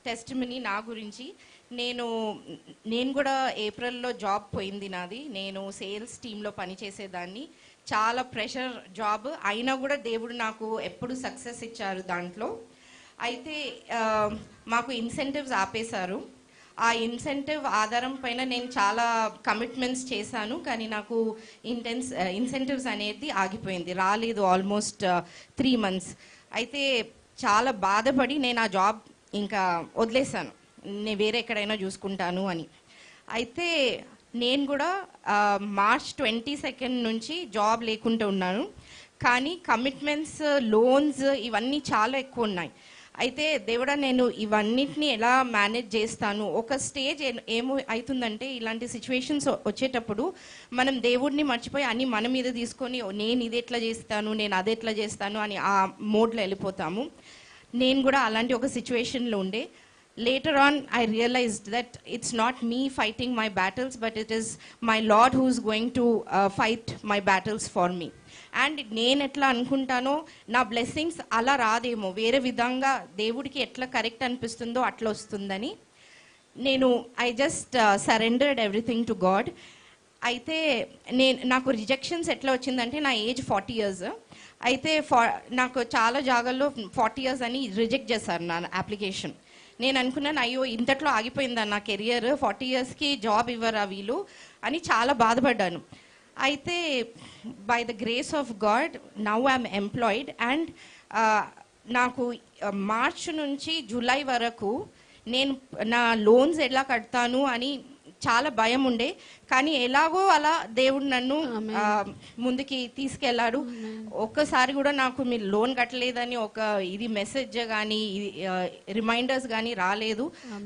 Testimony నా గురించి. నేను కూడా ఏప్రిల్లో జాబ్ పోయింది నాది. నేను సేల్స్ టీంలో పనిచేసేదాన్ని. చాలా ప్రెషర్ జాబ్ అయినా కూడా దేవుడు నాకు ఎప్పుడు సక్సెస్ ఇచ్చారు దాంట్లో. అయితే మాకు ఇన్సెంటివ్స్ ఆపేశారు. ఆ ఇన్సెంటివ్ ఆధారం పైన నేను చాలా కమిట్మెంట్స్ చేశాను, కానీ నాకు ఇన్సెంటివ్స్ అనేది ఆగిపోయింది, రాలేదు ఆల్మోస్ట్ 3 months. అయితే చాలా బాధపడి నేను ఆ జాబ్ ఇంకా వదిలేశాను, నేను వేరే ఎక్కడైనా చూసుకుంటాను అని. అయితే నేను కూడా March 22 నుంచి జాబ్ లేకుండా ఉన్నాను, కానీ కమిట్మెంట్స్, లోన్స్ ఇవన్నీ చాలా ఎక్కువ ఉన్నాయి. అయితే దేవుడా నేను ఇవన్నిటిని ఎలా మేనేజ్ చేస్తాను? ఒక స్టేజ్ ఏమో అవుతుందంటే ఇలాంటి సిచ్యువేషన్స్ వచ్చేటప్పుడు మనం దేవుడిని మర్చిపోయి అన్ని మన మీద తీసుకొని నేను ఇది ఎట్లా చేస్తాను, నేను అది ఎట్లా చేస్తాను అని ఆ మోడ్లో వెళ్ళిపోతాము. నేను కూడా అలాంటి ఒక సిచ్యువేషన్లో ఉండే. Later on, I realized that it's not me fighting my battles, but it is my Lord who's going to fight my battles for me. And నేను ఎట్లా అనుకుంటానో నా బ్లెస్సింగ్స్ అలా రాదేమో, వేరే విధంగా దేవుడికి ఎట్లా కరెక్ట్ అనిపిస్తుందో అట్లా వస్తుందని I just surrendered everything to God. అయితే నాకు రిజెక్షన్స్ ఎట్లా వచ్చిందంటే నా ఏజ్ 40 years. అయితే నాకు చాలా జాగాల్లో 40 years అని రిజెక్ట్ చేశారు నా అప్లికేషన్. నేను అనుకున్నాను అయ్యో ఇంతట్లో ఆగిపోయిందా నా కెరియర్, 40 yearsకి జాబ్ ఇవ్వరా వీళ్ళు అని చాలా బాధపడ్డాను. అయితే by the grace of God now I'm employed. And నాకు మార్చ్ నుంచి జూలై వరకు నేను నా లోన్స్ ఎలా కడతాను అని చాలా భయం ఉండే, కానీ ఎలాగో అలా దేవుడు నన్ను ముందుకి తీసుకెళ్ళాడు. ఒక్కసారి కూడా నాకు మీరు లోన్ కట్టలేదని ఒక ఇది మెసేజ్ కానీ రిమైండర్స్ కానీ రాలేదు.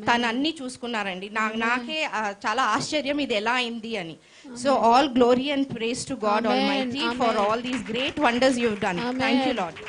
తను అన్ని చూసుకున్నారండి. నాకే చాలా ఆశ్చర్యం ఇది ఎలా అయింది అని. So all glory and praise to God almighty for all these great wonders you have done. Thank you lord.